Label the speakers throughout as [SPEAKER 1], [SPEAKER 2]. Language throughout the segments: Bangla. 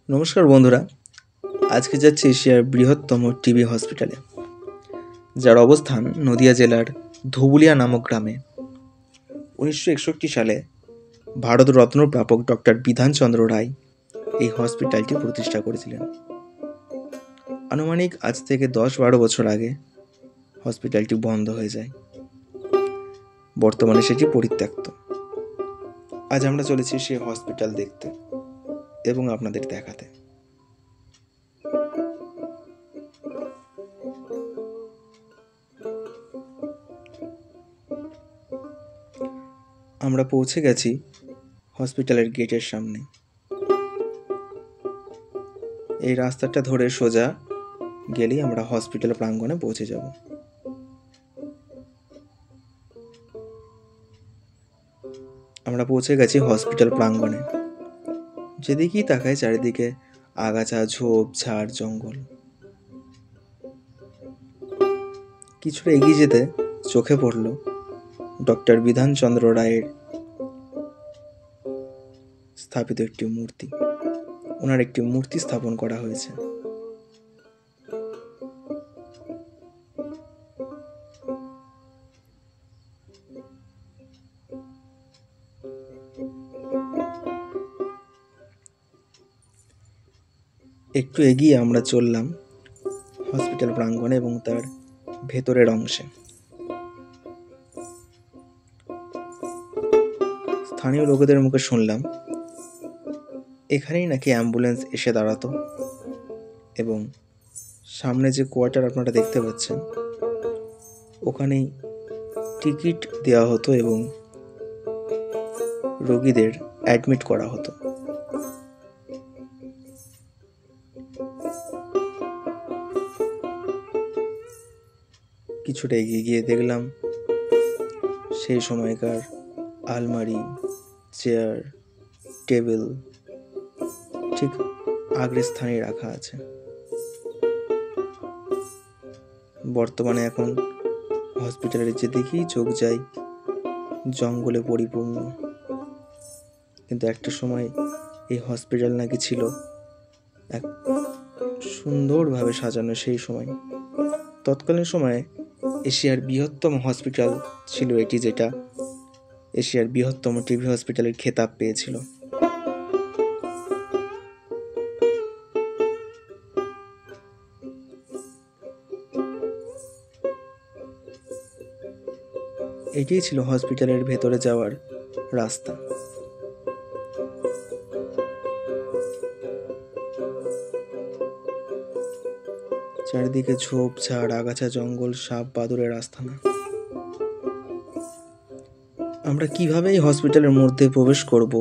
[SPEAKER 1] নমস্কার বন্ধুরা, আজকে যাচ্ছি এশিয়ার বৃহত্তম টিবি হসপিটালে, যার অবস্থান নদিয়া জেলার ধুবুলিয়া নামক গ্রামে। 1961 সালে ভারতরত্ন প্রাপক ডক্টর বিধানচন্দ্র রায় এই হসপিটালটি প্রতিষ্ঠা করেছিলেন। আনুমানিক আজ থেকে 10-12 বছর আগে হসপিটালটি বন্ধ হয়ে যায়। বর্তমানে সেটি পরিত্যক্ত। আজ আমরা চলেছি সেই হসপিটাল দেখতে এবং আপনাদের দেখাতে। আমরা পৌঁছে গেছি হসপিটালের গেটের সামনে। এই রাস্তাটা ধরে সোজা গেলেই আমরা হসপিটাল প্রাঙ্গণে পৌঁছে যাব। আমরা পৌঁছে গেছি হসপিটাল প্রাঙ্গণে। যেদিকেই তাকাই চারিদিকে আগাছা, ঝোপ ঝাড়, জঙ্গল। কিছুটা এগিয়ে যেতে চোখে পড়ল ডক্টর বিধানচন্দ্র রায়ের স্থাপিত একটি মূর্তি। ওনার একটি মূর্তি স্থাপন করা হয়েছে। একটু এগিয়ে আমরা চললাম হসপিটাল প্রাঙ্গণে এবং তার ভেতরের অংশে। স্থানীয় লোকেদের মুখে শুনলাম এখানেই নাকি অ্যাম্বুলেন্স এসে দাঁড়াতো এবং সামনে যে কোয়ার্টার আপনারা দেখতে পাচ্ছেন ওখানেই টিকিট দেওয়া হতো এবং রোগীদের অ্যাডমিট করা হতো। কিছুটা এগিয়ে গিয়ে দেখলাম সেই সময়কার আলমারি, চেয়ার, টেবিল ঠিক আগের স্থানে রাখা আছে। বর্তমানে এখন হসপিটালের যেদিকেই চোখ যায় জঙ্গলে পরিপূর্ণ, কিন্তু একটা সময় এই হসপিটাল নাকি ছিল এক সুন্দরভাবে সাজানো। সেই সময় তৎকালীন সময়ে এশিয়ার বৃহত্তম হসপিটাল ছিল এটি, যেটা এশিয়ার বৃহত্তম টিবি হসপিটালের খেতাব পেয়েছিল। এটিই ছিল হসপিটালের ভেতরে যাওয়ার রাস্তা। চারিদিকে ঝোপ ঝাড়, আগাছা, জঙ্গল, সাপ বাদুড়ের আস্তানা। আমরা কিভাবে এই হসপিটালের মধ্যে প্রবেশ করব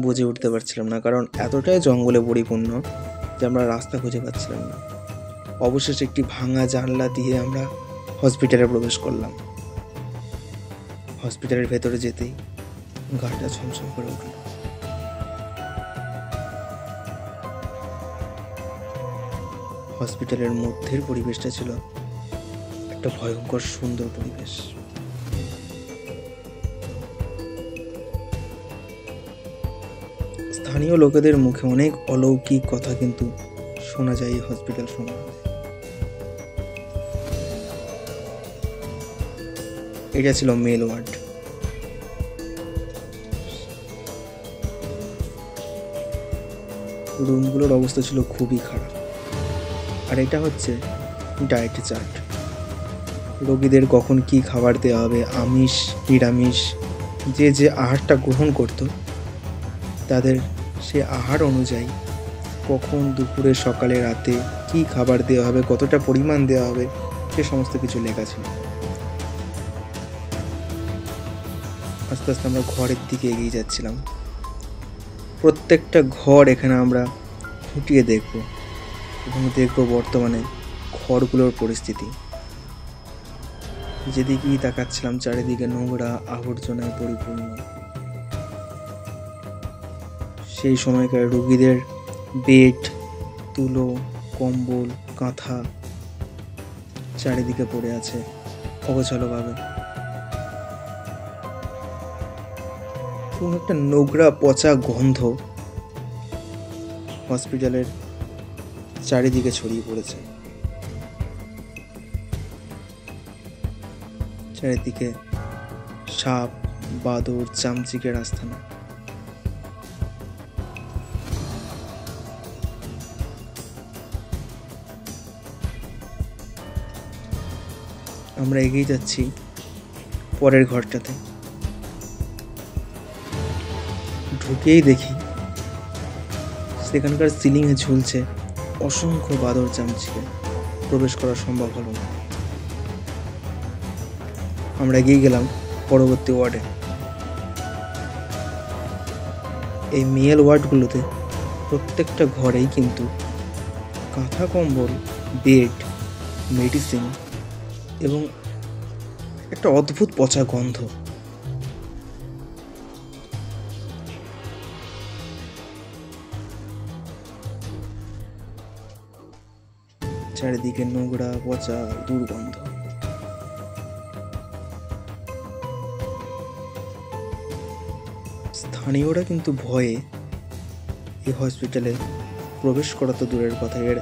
[SPEAKER 1] বুঝে উঠতে পারছিলাম না, কারণ এতটাই জঙ্গলে পরিপূর্ণ যে আমরা রাস্তা খুঁজে পাচ্ছিলাম না। অবশেষে একটি ভাঙা জানলা দিয়ে আমরা হসপিটালে প্রবেশ করলাম। হসপিটালের ভেতরে যেতেই গাটা ছমছম করে উঠল। হসপিটালের মধ্যের পরিবেশটা ছিল একটা ভয়ঙ্কর সুন্দর পরিবেশ। স্থানীয় লোকেদের মুখে অনেক অলৌকিক কথা কিন্তু শোনা যায় এই হসপিটাল সম্বন্ধে। এটা ছিল মেল ওয়ার্ড। রুমগুলোর অবস্থা ছিল খুবই খারাপ। আর এটা হচ্ছে ডায়েট চার্ট। রোগীদের কখন কি খাবার দেওয়া হবে, আমিষ নিরামিষ, যে যে আহারটা গ্রহণ করত তাদের সে আহার অনুযায়ী কখন দুপুরে, সকালে, রাতে কি খাবার দেওয়া হবে, কতটা পরিমাণ দেওয়া হবে, সে সমস্ত কিছু লেখা ছিল। আস্তে আস্তে আমরা ঘরের দিকে এগিয়ে যাচ্ছিলাম। প্রত্যেকটা ঘর এখানে আমরা খুঁটিয়ে দেখব এবং দেখব বর্তমানে ঘরগুলোর পরিস্থিতি। যেদিকেই তাকাচ্ছিলাম চারিদিকে নোংরা আবর্জনায় পরিপূর্ণ। সেই সময়কার রোগীদের বেড, তুলো, কম্বল, কাঁথা চারিদিকে পড়ে আছে অগোছালোভাবে। কোনো একটা নোংরা পচা গন্ধ হসপিটালের চারিদিকে ছড়িয়ে পড়েছে। চারিদিকে সাপ, বাদর, চামচিকের আস্তানা। আমরা এগিয়ে যাচ্ছি পরের ঘরটাতে। ঢুকেই দেখি সেখানকার সিলিংয়ে ঝুলছে অসংখ্য বাদর, চামচিকে। প্রবেশ করা সম্ভব হলো না। আমরা এগিয়ে গেলাম পরবর্তী ওয়ার্ডে। এই মেল ওয়ার্ডগুলোতে প্রত্যেকটা ঘরেই কিন্তু কাঁথা, কম্বল, বেড, মেডিসিন এবং একটা অদ্ভুত পচা গন্ধ। চারিদিকে নোংরা, পচা, দুর্গন্ধ। স্থানীয়রা কিন্তু ভয়ে এই হসপিটালে প্রবেশ করা তো দূরের কথা, এর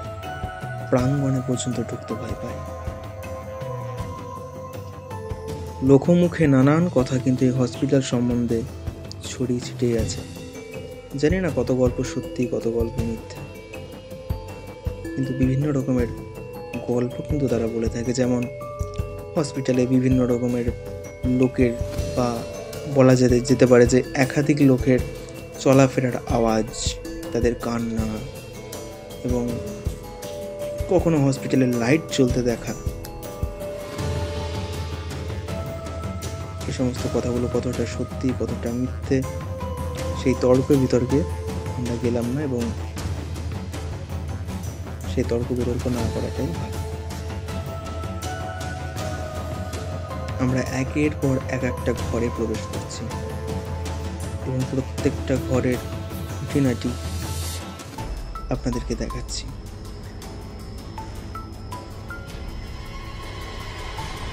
[SPEAKER 1] প্রাঙ্গণে পর্যন্ত ঢুকতে ভয় পায়। লোকমুখে নানান কথা কিন্তু এই হসপিটাল সম্বন্ধে ছড়িয়ে ছিটিয়ে আছে। জানি না কত গল্প সত্যি, কত গল্প মিথ্যা, কিন্তু বিভিন্ন রকমের গল্প কিন্তু তারা বলে থাকে। যেমন হসপিটালে বিভিন্ন রকমের লোকের, বা বলা যেতে পারে যে একাধিক লোকের চলাফেরার আওয়াজ, তাদের কান্না, এবং কখনো হসপিটালের লাইট জ্বলতে দেখা। এই সমস্ত কথাগুলো কতটা সত্যি, কতটা মিথ্যে, সেই তর্কের বিতর্কে আমরা গেলাম না, এবং সেই তর্ক বিতর্ক না করাটাই ভালো। আমরা একের পর একটা ঘরে প্রবেশ করছি এবং প্রত্যেকটা ঘরের খুঁটিনাটি আপনাদেরকে দেখাচ্ছি।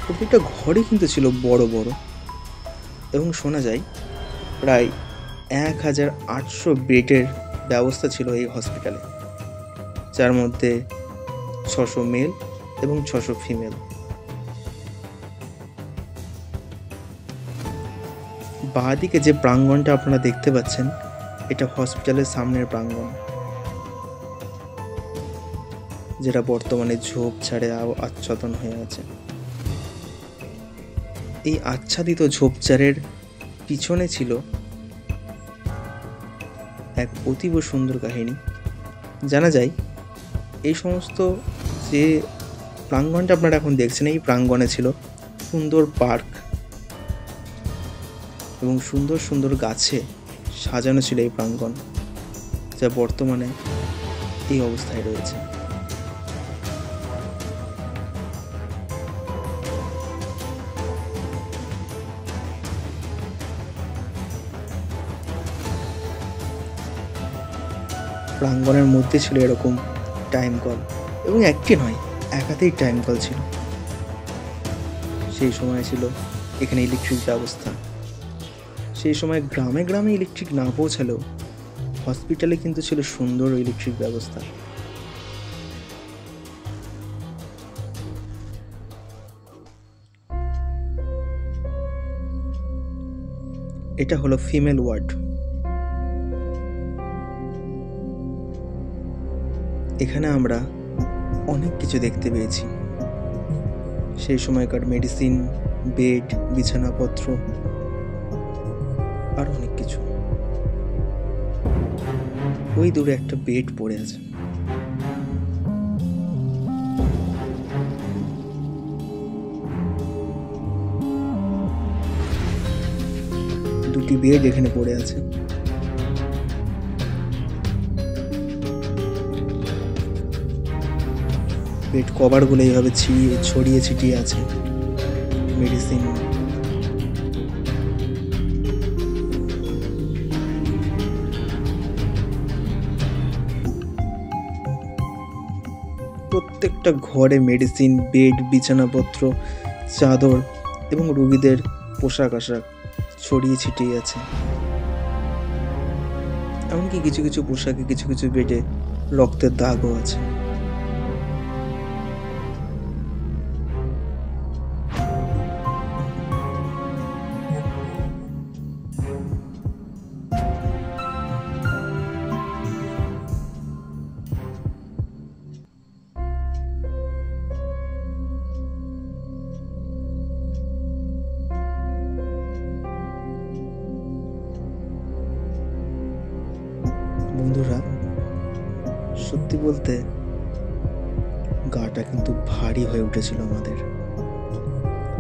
[SPEAKER 1] প্রত্যেকটা ঘরে কিন্তু ছিল বড় বড়, এবং শোনা যায় প্রায় 1800 বেডের ব্যবস্থা ছিল এই হসপিটালে, যার মধ্যে 600 মেল এবং 600 ফিমেল। বাঁদিকে যে প্রাঙ্গণটা আপনারা দেখতে পাচ্ছেন, এটা হসপিটালের সামনের প্রাঙ্গণ, যেটা বর্তমানে ঝোপঝাড়ে আচ্ছাদন হয়ে আছে। এই আচ্ছাদিত ঝোপঝাড়ের পিছনে ছিল এক অতীব সুন্দর কাহিনী। জানা যায় এই সমস্ত যে প্রাঙ্গণটা আপনারা এখন দেখছেন, এই প্রাঙ্গণে ছিল সুন্দর পার্ক এবং সুন্দর সুন্দর গাছে সাজানো ছিল এই প্রাঙ্গণ, যা বর্তমানে এই অবস্থায় রয়েছে। প্রাঙ্গণের মধ্যে ছিল এরকম টাইম কল, এবং একটি নয়, একাধিক টাইম কল ছিল। সেই সময় ছিল এখানে ইলেকট্রিক ব্যবস্থা। সেই সময় গ্রামে গ্রামে ইলেকট্রিক না পৌঁছালেও হসপিটালে কিন্তু ছিল সুন্দর ইলেকট্রিক ব্যবস্থা। এটা হলো ফিমেল ওয়ার্ড। এখানে আমরা অনেক কিছু দেখতে পেয়েছি। সেই সময়কার মেডিসিন, বেড, বিছানাপত্র, আর অনেক কিছু। ওই দূরে একটা বেড পড়ে আছে। দুটি বেড এখানে পড়ে আছে। বেড কভারগুলো এইভাবে ছড়িয়ে ছিটিয়ে আছে মেডিসিন। প্রত্যেকটা ঘরে মেডিসিন, বেড, বিছানাপত্র, চাদর এবং রোগীদের পোশাক আশাক ছড়িয়ে ছিটিয়ে আছে। এমনকি কিছু কিছু পোশাকে, কিছু কিছু বেডে রক্তের দাগও আছে। বন্ধুরা, সত্যি বলতে গাটা কিন্তু ভারী হয়ে উঠেছিল আমাদের।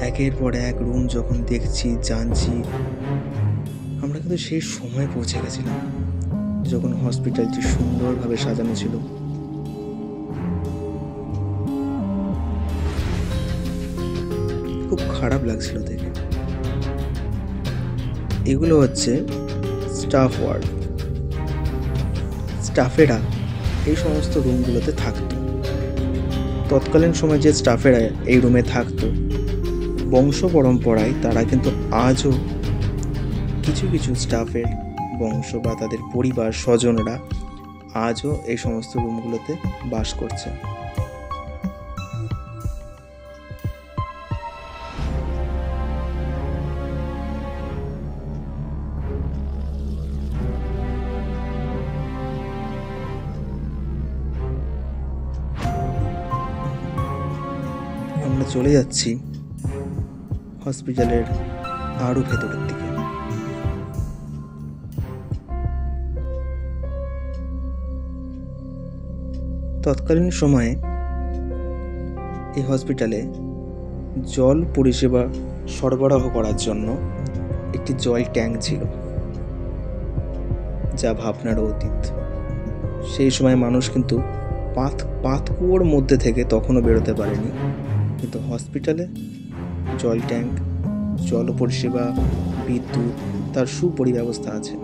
[SPEAKER 1] একের পর এক রুম যখন দেখছি, জানছি, আমরা কিন্তু সেই সময় পৌঁছে গেছিলাম যখন হসপিটালটি সুন্দরভাবে সাজানো ছিল। খুব খারাপ লাগছিল দেখে। এগুলো হচ্ছে স্টাফ ওয়ার্ড। স্টাফেরা এই সমস্ত রুমগুলোতে থাকতো। তৎকালীন সময় যে স্টাফেরা এই রুমে থাকতো, বংশ পরম্পরায় তারা কিন্তু আজও কিছু কিছু স্টাফের বংশ বা তাদের পরিবার স্বজনরা আজও এই সমস্ত রুমগুলোতে বাস করছে। আমরা চলে যাচ্ছি হসপিটালের আরো ভেতরের দিকে। তৎকালীন সময়ে এই হসপিটালে জল পরিষেবা সরবরাহ করার জন্য একটি জল ট্যাঙ্ক ছিল, যা ভাবনারও অতীত। সেই সময় মানুষ কিন্তু পাতকুয়োর মধ্যে থেকে তখনও বেরোতে পারেনি, কিন্তু হসপিটালে জল ট্যাঙ্ক, জল পরিষেবা, বিদ্যুৎ, তার সুপরিব্যবস্থা আছে।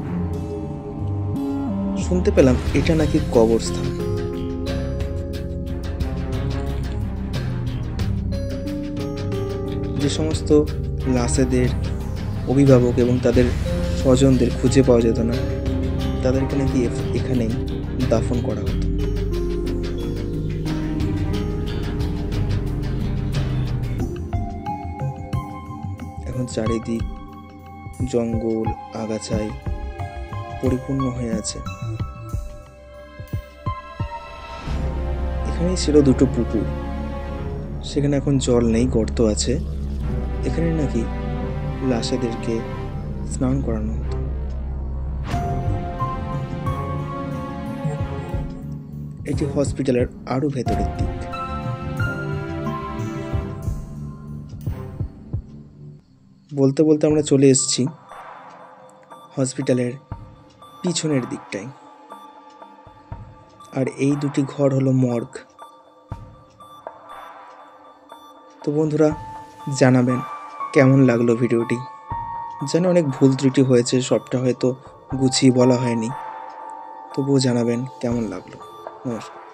[SPEAKER 1] শুনতে পেলাম এটা নাকি কবরস্থান। যে সমস্ত লাশেদের অভিভাবক এবং তাদের স্বজনদের খুঁজে পাওয়া যেত না, তাদেরকে নাকি এখানেই দাফন করা হতো। এখন চারিদিক জঙ্গল আগাছায় পরিপূর্ণ হয়ে আছে। এখানেই ছিল দুটো পুকুর, সেখানে এখন জল নেই, গর্ত আছে। এখানে নাকি লাশেদেরকে স্নান করানো হতো। এটি হসপিটালের আরো ভেতরের দিক। বলতে বলতে আমরা চলে এসেছি হসপিটালের পিছনের দিকটায়। আর এই দুটি ঘর হলো মর্গ। তো বন্ধুরা, জানাবেন কেমন লাগলো ভিডিওটি। জানি অনেক ভুল ত্রুটি হয়েছে, সবটা হয়তো গুছিয়ে বলা হয়নি, তবুও জানাবেন কেমন লাগলো। নমস্কার।